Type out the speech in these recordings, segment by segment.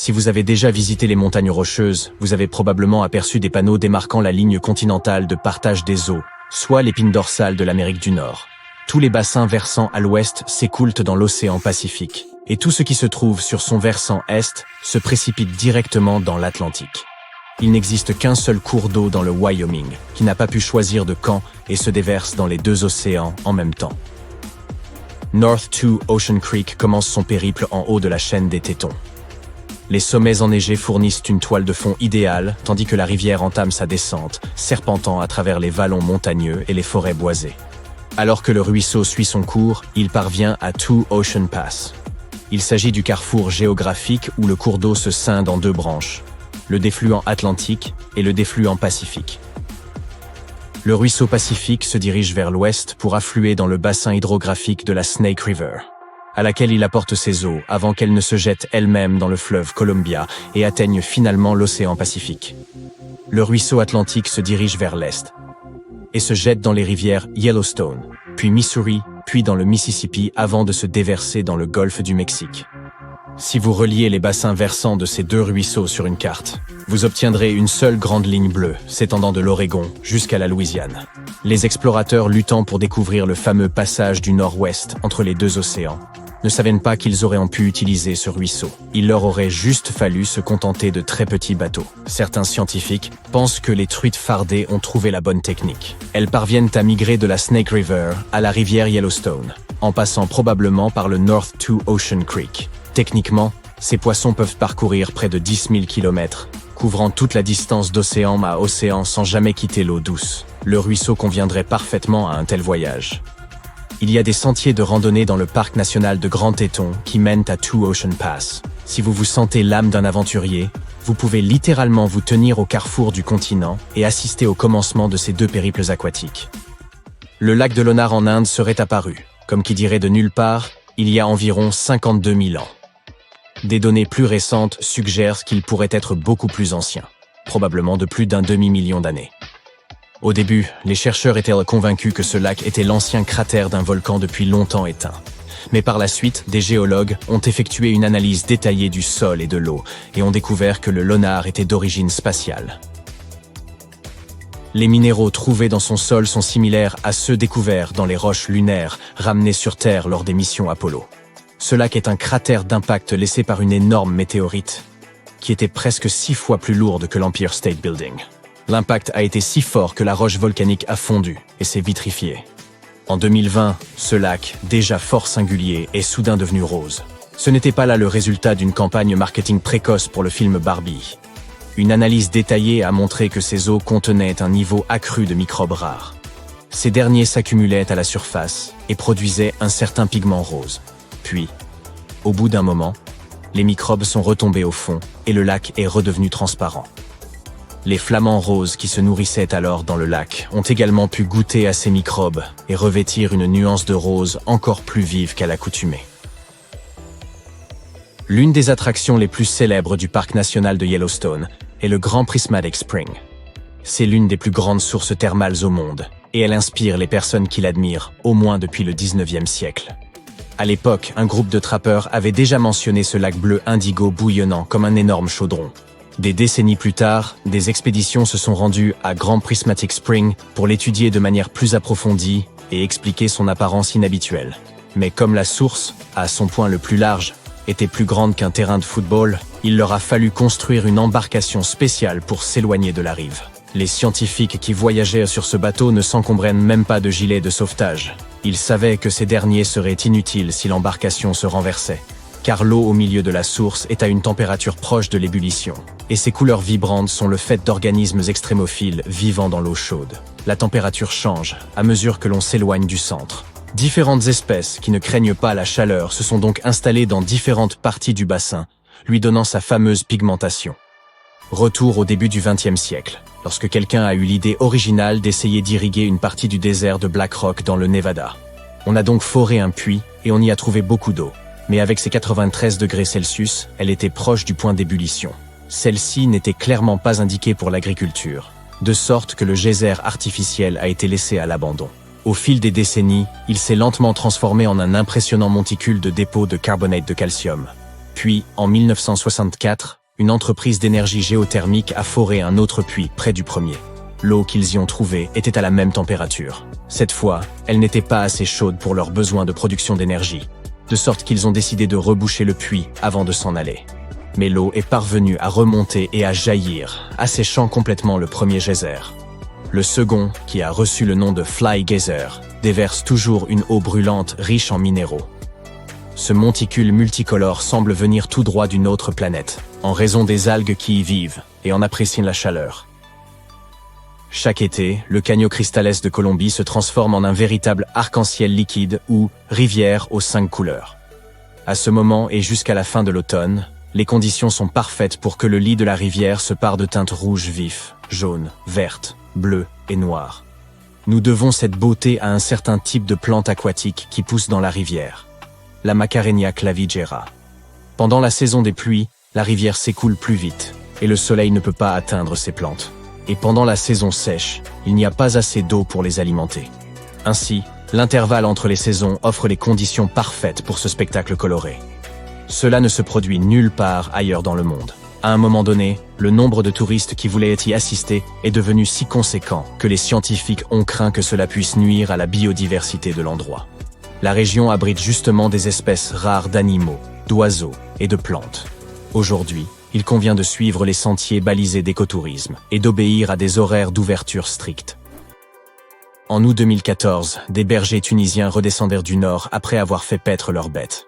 Si vous avez déjà visité les montagnes rocheuses, vous avez probablement aperçu des panneaux démarquant la ligne continentale de partage des eaux, soit l'épine dorsale de l'Amérique du Nord. Tous les bassins versant à l'ouest s'écoulent dans l'océan Pacifique, et tout ce qui se trouve sur son versant est se précipite directement dans l'Atlantique. Il n'existe qu'un seul cours d'eau dans le Wyoming, qui n'a pas pu choisir de camp et se déverse dans les deux océans en même temps. North 2 Ocean Creek commence son périple en haut de la chaîne des Tétons. Les sommets enneigés fournissent une toile de fond idéale, tandis que la rivière entame sa descente, serpentant à travers les vallons montagneux et les forêts boisées. Alors que le ruisseau suit son cours, il parvient à Two Ocean Pass. Il s'agit du carrefour géographique où le cours d'eau se scinde en deux branches, le défluent Atlantique et le défluent Pacifique. Le ruisseau Pacifique se dirige vers l'ouest pour affluer dans le bassin hydrographique de la Snake River, à laquelle il apporte ses eaux avant qu'elle ne se jette elle-même dans le fleuve Columbia et atteigne finalement l'océan Pacifique. Le ruisseau Atlantique se dirige vers l'est et se jette dans les rivières Yellowstone, puis Missouri, puis dans le Mississippi avant de se déverser dans le golfe du Mexique. Si vous reliez les bassins versants de ces deux ruisseaux sur une carte, vous obtiendrez une seule grande ligne bleue s'étendant de l'Oregon jusqu'à la Louisiane. Les explorateurs luttant pour découvrir le fameux passage du nord-ouest entre les deux océans ne savaient pas qu'ils auraient pu utiliser ce ruisseau. Il leur aurait juste fallu se contenter de très petits bateaux. Certains scientifiques pensent que les truites fardées ont trouvé la bonne technique. Elles parviennent à migrer de la Snake River à la rivière Yellowstone, en passant probablement par le North 2 Ocean Creek. Techniquement, ces poissons peuvent parcourir près de 10 000 km, couvrant toute la distance d'océan à océan sans jamais quitter l'eau douce. Le ruisseau conviendrait parfaitement à un tel voyage. Il y a des sentiers de randonnée dans le parc national de Grand Teton qui mènent à Two Ocean Pass. Si vous vous sentez l'âme d'un aventurier, vous pouvez littéralement vous tenir au carrefour du continent et assister au commencement de ces deux périples aquatiques. Le lac de Lonar en Inde serait apparu, comme qui dirait de nulle part, il y a environ 52 000 ans. Des données plus récentes suggèrent qu'il pourrait être beaucoup plus ancien, probablement de plus d'un demi-million d'années. Au début, les chercheurs étaient convaincus que ce lac était l'ancien cratère d'un volcan depuis longtemps éteint. Mais par la suite, des géologues ont effectué une analyse détaillée du sol et de l'eau et ont découvert que le Lonar était d'origine spatiale. Les minéraux trouvés dans son sol sont similaires à ceux découverts dans les roches lunaires ramenées sur Terre lors des missions Apollo. Ce lac est un cratère d'impact laissé par une énorme météorite, qui était presque 6 fois plus lourde que l'Empire State Building. L'impact a été si fort que la roche volcanique a fondu et s'est vitrifiée. En 2020, ce lac, déjà fort singulier, est soudain devenu rose. Ce n'était pas là le résultat d'une campagne marketing précoce pour le film Barbie. Une analyse détaillée a montré que ces eaux contenaient un niveau accru de microbes rares. Ces derniers s'accumulaient à la surface et produisaient un certain pigment rose. Puis, au bout d'un moment, les microbes sont retombés au fond et le lac est redevenu transparent. Les flamants roses qui se nourrissaient alors dans le lac ont également pu goûter à ces microbes et revêtir une nuance de rose encore plus vive qu'à l'accoutumée. L'une des attractions les plus célèbres du parc national de Yellowstone est le Grand Prismatic Spring. C'est l'une des plus grandes sources thermales au monde et elle inspire les personnes qui l'admirent, au moins depuis le 19e siècle. À l'époque, un groupe de trappeurs avait déjà mentionné ce lac bleu indigo bouillonnant comme un énorme chaudron. Des décennies plus tard, des expéditions se sont rendues à Grand Prismatic Spring pour l'étudier de manière plus approfondie et expliquer son apparence inhabituelle. Mais comme la source, à son point le plus large, était plus grande qu'un terrain de football, il leur a fallu construire une embarcation spéciale pour s'éloigner de la rive. Les scientifiques qui voyageaient sur ce bateau ne s'encombraient même pas de gilets de sauvetage. Ils savaient que ces derniers seraient inutiles si l'embarcation se renversait, car l'eau au milieu de la source est à une température proche de l'ébullition, et ses couleurs vibrantes sont le fait d'organismes extrémophiles vivant dans l'eau chaude. La température change à mesure que l'on s'éloigne du centre. Différentes espèces qui ne craignent pas la chaleur se sont donc installées dans différentes parties du bassin, lui donnant sa fameuse pigmentation. Retour au début du XXe siècle, lorsque quelqu'un a eu l'idée originale d'essayer d'irriguer une partie du désert de Black Rock dans le Nevada. On a donc foré un puits et on y a trouvé beaucoup d'eau. Mais avec ses 93 degrés Celsius, elle était proche du point d'ébullition. Celle-ci n'était clairement pas indiquée pour l'agriculture, de sorte que le geyser artificiel a été laissé à l'abandon. Au fil des décennies, il s'est lentement transformé en un impressionnant monticule de dépôts de carbonate de calcium. Puis, en 1964, une entreprise d'énergie géothermique a foré un autre puits près du premier. L'eau qu'ils y ont trouvée était à la même température. Cette fois, elle n'était pas assez chaude pour leurs besoins de production d'énergie, de sorte qu'ils ont décidé de reboucher le puits avant de s'en aller. Mais l'eau est parvenue à remonter et à jaillir, asséchant complètement le premier geyser. Le second, qui a reçu le nom de Fly Geyser, déverse toujours une eau brûlante riche en minéraux. Ce monticule multicolore semble venir tout droit d'une autre planète, en raison des algues qui y vivent et en apprécient la chaleur. Chaque été, le Caño Cristales de Colombie se transforme en un véritable arc-en-ciel liquide ou rivière aux 5 couleurs. À ce moment et jusqu'à la fin de l'automne, les conditions sont parfaites pour que le lit de la rivière se pare de teintes rouges vives, jaunes, vertes, bleues et noires. Nous devons cette beauté à un certain type de plante aquatique qui pousse dans la rivière, la Macarenia clavigera. Pendant la saison des pluies, la rivière s'écoule plus vite et le soleil ne peut pas atteindre ces plantes. Et pendant la saison sèche, il n'y a pas assez d'eau pour les alimenter. Ainsi, l'intervalle entre les saisons offre les conditions parfaites pour ce spectacle coloré. Cela ne se produit nulle part ailleurs dans le monde. À un moment donné, le nombre de touristes qui voulaient y assister est devenu si conséquent que les scientifiques ont craint que cela puisse nuire à la biodiversité de l'endroit. La région abrite justement des espèces rares d'animaux, d'oiseaux et de plantes. Aujourd'hui, il convient de suivre les sentiers balisés d'écotourisme et d'obéir à des horaires d'ouverture stricts. En août 2014, des bergers tunisiens redescendèrent du nord après avoir fait paître leurs bêtes.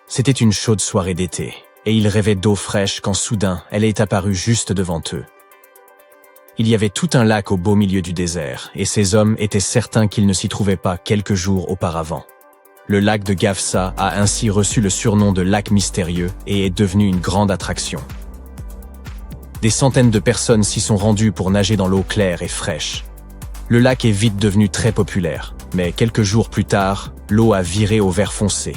C'était une chaude soirée d'été, et ils rêvaient d'eau fraîche quand soudain elle est apparue juste devant eux. Il y avait tout un lac au beau milieu du désert, et ces hommes étaient certains qu'ils ne s'y trouvaient pas quelques jours auparavant. Le lac de Gafsa a ainsi reçu le surnom de lac mystérieux et est devenu une grande attraction. Des centaines de personnes s'y sont rendues pour nager dans l'eau claire et fraîche. Le lac est vite devenu très populaire, mais quelques jours plus tard, l'eau a viré au vert foncé.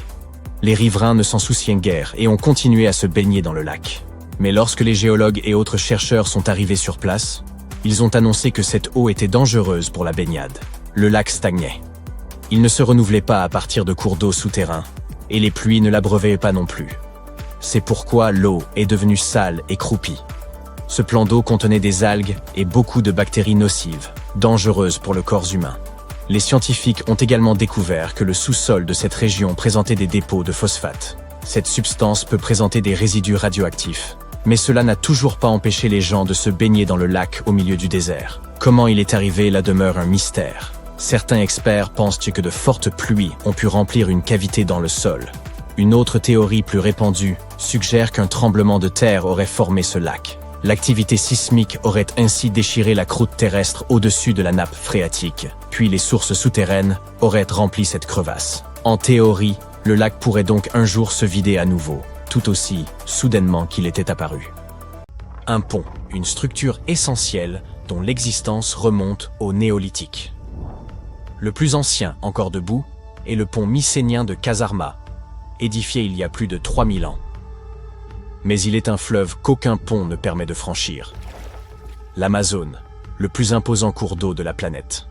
Les riverains ne s'en souciaient guère et ont continué à se baigner dans le lac. Mais lorsque les géologues et autres chercheurs sont arrivés sur place, ils ont annoncé que cette eau était dangereuse pour la baignade. Le lac stagnait. Il ne se renouvelait pas à partir de cours d'eau souterrains, et les pluies ne l'abreuvaient pas non plus. C'est pourquoi l'eau est devenue sale et croupie. Ce plan d'eau contenait des algues et beaucoup de bactéries nocives, dangereuses pour le corps humain. Les scientifiques ont également découvert que le sous-sol de cette région présentait des dépôts de phosphate. Cette substance peut présenter des résidus radioactifs, mais cela n'a toujours pas empêché les gens de se baigner dans le lac au milieu du désert. Comment il est arrivé là demeure un mystère. Certains experts pensent que de fortes pluies ont pu remplir une cavité dans le sol. Une autre théorie plus répandue suggère qu'un tremblement de terre aurait formé ce lac. L'activité sismique aurait ainsi déchiré la croûte terrestre au-dessus de la nappe phréatique, puis les sources souterraines auraient rempli cette crevasse. En théorie, le lac pourrait donc un jour se vider à nouveau, tout aussi soudainement qu'il était apparu. Un pont, une structure essentielle dont l'existence remonte au néolithique. Le plus ancien encore debout est le pont mycénien de Kasarma, édifié il y a plus de 3000 ans. Mais il est un fleuve qu'aucun pont ne permet de franchir. L'Amazone, le plus imposant cours d'eau de la planète.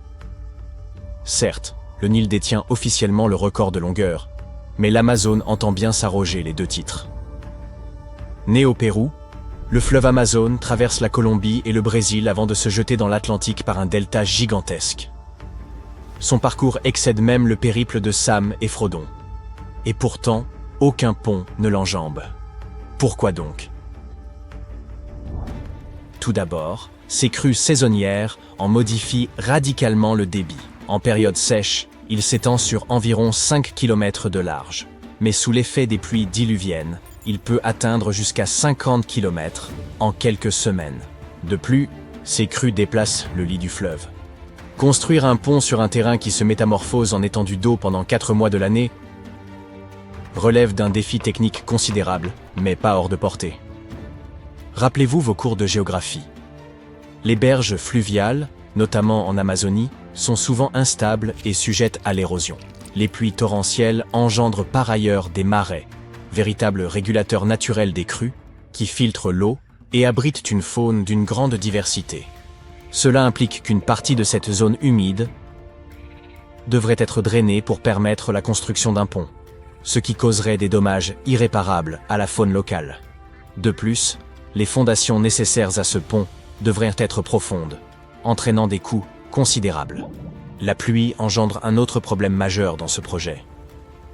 Certes, le Nil détient officiellement le record de longueur, mais l'Amazone entend bien s'arroger les deux titres. Né au Pérou, le fleuve Amazone traverse la Colombie et le Brésil avant de se jeter dans l'Atlantique par un delta gigantesque. Son parcours excède même le périple de Sam et Frodon. Et pourtant, aucun pont ne l'enjambe. Pourquoi donc? Tout d'abord, ces crues saisonnières en modifient radicalement le débit. En période sèche, il s'étend sur environ 5 km de large. Mais sous l'effet des pluies diluviennes, il peut atteindre jusqu'à 50 km en quelques semaines. De plus, ces crues déplacent le lit du fleuve. Construire un pont sur un terrain qui se métamorphose en étendue d'eau pendant 4 mois de l'année relève d'un défi technique considérable, mais pas hors de portée. Rappelez-vous vos cours de géographie. Les berges fluviales, notamment en Amazonie, sont souvent instables et sujettes à l'érosion. Les pluies torrentielles engendrent par ailleurs des marais, véritables régulateurs naturels des crues, qui filtrent l'eau et abritent une faune d'une grande diversité. Cela implique qu'une partie de cette zone humide devrait être drainée pour permettre la construction d'un pont. ce qui causerait des dommages irréparables à la faune locale. De plus, les fondations nécessaires à ce pont devraient être profondes, entraînant des coûts considérables. La pluie engendre un autre problème majeur dans ce projet.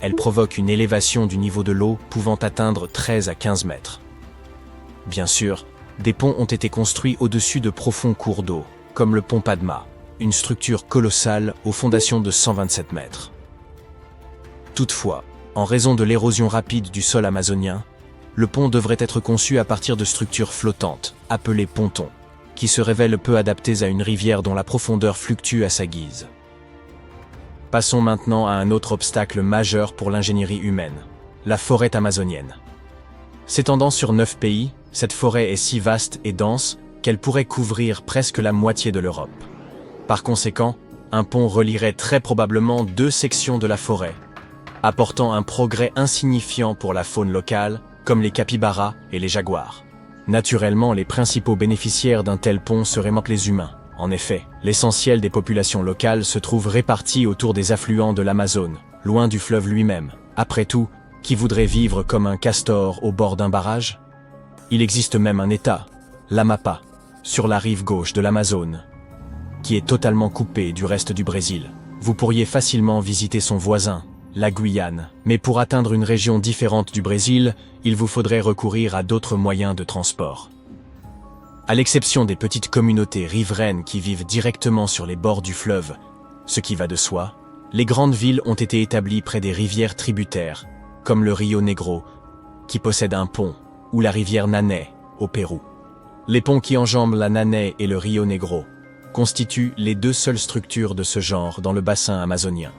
Elle provoque une élévation du niveau de l'eau pouvant atteindre 13 à 15 mètres. Bien sûr, des ponts ont été construits au-dessus de profonds cours d'eau, comme le pont Padma, une structure colossale aux fondations de 127 mètres. Toutefois, en raison de l'érosion rapide du sol amazonien, le pont devrait être conçu à partir de structures flottantes, appelées pontons, qui se révèlent peu adaptées à une rivière dont la profondeur fluctue à sa guise. Passons maintenant à un autre obstacle majeur pour l'ingénierie humaine, la forêt amazonienne. S'étendant sur 9 pays, cette forêt est si vaste et dense qu'elle pourrait couvrir presque la moitié de l'Europe. Par conséquent, un pont relierait très probablement 2 sections de la forêt, apportant un progrès insignifiant pour la faune locale, comme les capybaras et les jaguars. Naturellement, les principaux bénéficiaires d'un tel pont seraient les humains. En effet, l'essentiel des populations locales se trouve réparti autour des affluents de l'Amazone, loin du fleuve lui-même. Après tout, qui voudrait vivre comme un castor au bord d'un barrage? Il existe même un État, l'Amapá, sur la rive gauche de l'Amazone, qui est totalement coupé du reste du Brésil. Vous pourriez facilement visiter son voisin, la Guyane, mais pour atteindre une région différente du Brésil, il vous faudrait recourir à d'autres moyens de transport. À l'exception des petites communautés riveraines qui vivent directement sur les bords du fleuve, ce qui va de soi, les grandes villes ont été établies près des rivières tributaires, comme le Rio Negro, qui possède un pont, ou la rivière Nanay, au Pérou. Les ponts qui enjambent la Nanay et le Rio Negro constituent les 2 seules structures de ce genre dans le bassin amazonien.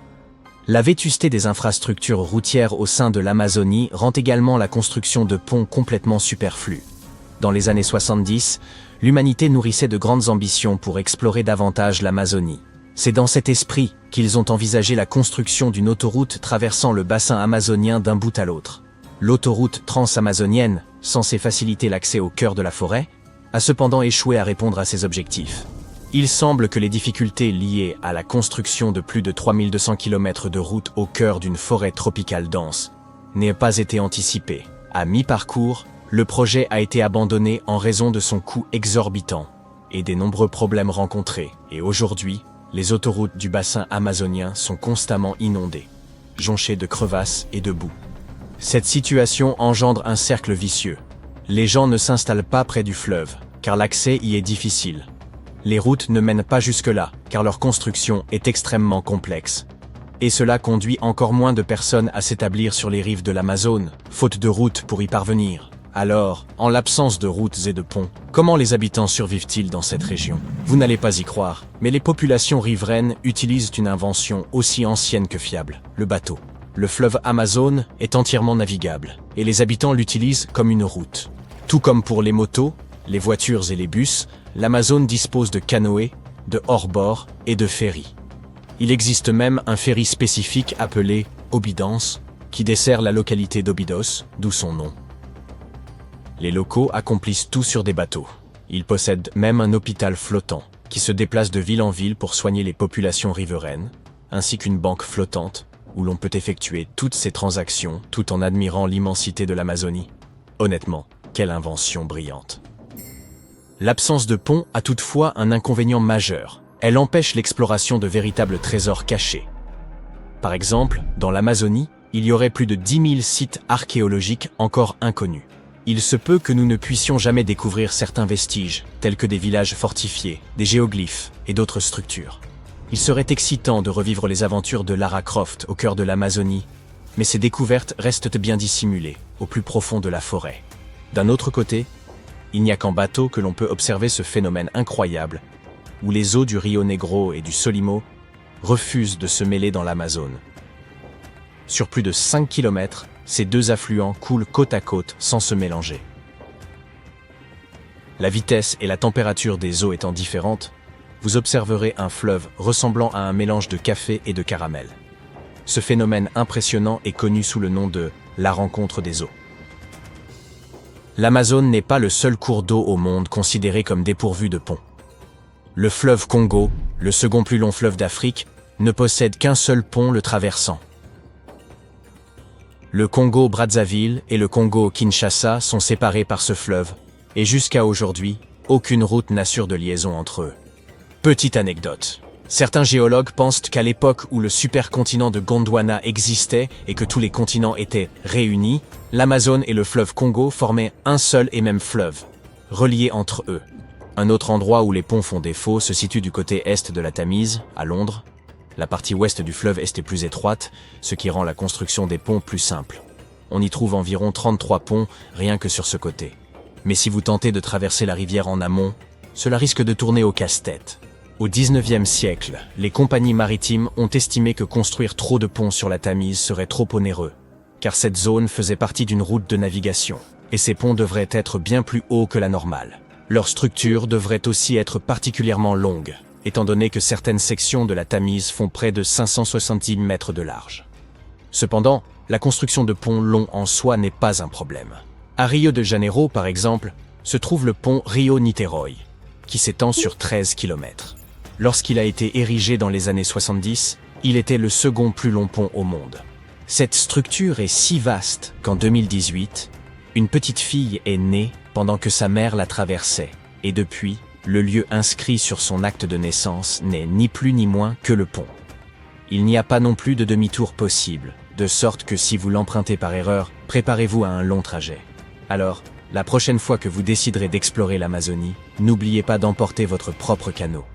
La vétusté des infrastructures routières au sein de l'Amazonie rend également la construction de ponts complètement superflue. Dans les années 70, l'humanité nourrissait de grandes ambitions pour explorer davantage l'Amazonie. C'est dans cet esprit qu'ils ont envisagé la construction d'une autoroute traversant le bassin amazonien d'un bout à l'autre. L'autoroute transamazonienne, censée faciliter l'accès au cœur de la forêt, a cependant échoué à répondre à ces objectifs. Il semble que les difficultés liées à la construction de plus de 3200 km de route au cœur d'une forêt tropicale dense n'aient pas été anticipées. À mi-parcours, le projet a été abandonné en raison de son coût exorbitant et des nombreux problèmes rencontrés, et aujourd'hui, les autoroutes du bassin amazonien sont constamment inondées, jonchées de crevasses et de boue. Cette situation engendre un cercle vicieux. Les gens ne s'installent pas près du fleuve, car l'accès y est difficile. Les routes ne mènent pas jusque-là, car leur construction est extrêmement complexe. Et cela conduit encore moins de personnes à s'établir sur les rives de l'Amazone, faute de routes pour y parvenir. Alors, en l'absence de routes et de ponts, comment les habitants survivent-ils dans cette région? Vous n'allez pas y croire, mais les populations riveraines utilisent une invention aussi ancienne que fiable, le bateau. Le fleuve Amazone est entièrement navigable, et les habitants l'utilisent comme une route. Tout comme pour les motos, les voitures et les bus, l'Amazone dispose de canoës, de hors-bord et de ferries. Il existe même un ferry spécifique appelé Obidance, qui dessert la localité d'Obidos, d'où son nom. Les locaux accomplissent tout sur des bateaux. Ils possèdent même un hôpital flottant, qui se déplace de ville en ville pour soigner les populations riveraines, ainsi qu'une banque flottante, où l'on peut effectuer toutes ces transactions tout en admirant l'immensité de l'Amazonie. Honnêtement, quelle invention brillante! L'absence de pont a toutefois un inconvénient majeur. Elle empêche l'exploration de véritables trésors cachés. Par exemple, dans l'Amazonie, il y aurait plus de 10 000 sites archéologiques encore inconnus. Il se peut que nous ne puissions jamais découvrir certains vestiges, tels que des villages fortifiés, des géoglyphes et d'autres structures. Il serait excitant de revivre les aventures de Lara Croft au cœur de l'Amazonie, mais ces découvertes restent bien dissimulées, au plus profond de la forêt. D'un autre côté, il n'y a qu'en bateau que l'on peut observer ce phénomène incroyable, où les eaux du Rio Negro et du Solimo refusent de se mêler dans l'Amazone. Sur plus de 5 km, ces 2 affluents coulent côte à côte sans se mélanger. La vitesse et la température des eaux étant différentes, vous observerez un fleuve ressemblant à un mélange de café et de caramel. Ce phénomène impressionnant est connu sous le nom de « la rencontre des eaux ». L'Amazone n'est pas le seul cours d'eau au monde considéré comme dépourvu de pont. Le fleuve Congo, le second plus long fleuve d'Afrique, ne possède qu'un seul pont le traversant. Le Congo-Brazzaville et le Congo-Kinshasa sont séparés par ce fleuve, et jusqu'à aujourd'hui, aucune route n'assure de liaison entre eux. Petite anecdote. Certains géologues pensent qu'à l'époque où le supercontinent de Gondwana existait et que tous les continents étaient réunis, l'Amazone et le fleuve Congo formaient un seul et même fleuve, reliés entre eux. Un autre endroit où les ponts font défaut se situe du côté est de la Tamise, à Londres. La partie ouest du fleuve est plus étroite, ce qui rend la construction des ponts plus simple. On y trouve environ 33 ponts rien que sur ce côté. Mais si vous tentez de traverser la rivière en amont, cela risque de tourner au casse-tête. Au XIXe siècle, les compagnies maritimes ont estimé que construire trop de ponts sur la Tamise serait trop onéreux, car cette zone faisait partie d'une route de navigation, et ces ponts devraient être bien plus hauts que la normale. Leur structure devrait aussi être particulièrement longue, étant donné que certaines sections de la Tamise font près de 570 mètres de large. Cependant, la construction de ponts longs en soi n'est pas un problème. À Rio de Janeiro, par exemple, se trouve le pont Rio-Niterói, qui s'étend sur 13 km. Lorsqu'il a été érigé dans les années 70, il était le second plus long pont au monde. Cette structure est si vaste qu'en 2018, une petite fille est née pendant que sa mère la traversait, et depuis, le lieu inscrit sur son acte de naissance n'est ni plus ni moins que le pont. Il n'y a pas non plus de demi-tour possible, de sorte que si vous l'empruntez par erreur, préparez-vous à un long trajet. Alors, la prochaine fois que vous déciderez d'explorer l'Amazonie, n'oubliez pas d'emporter votre propre canot.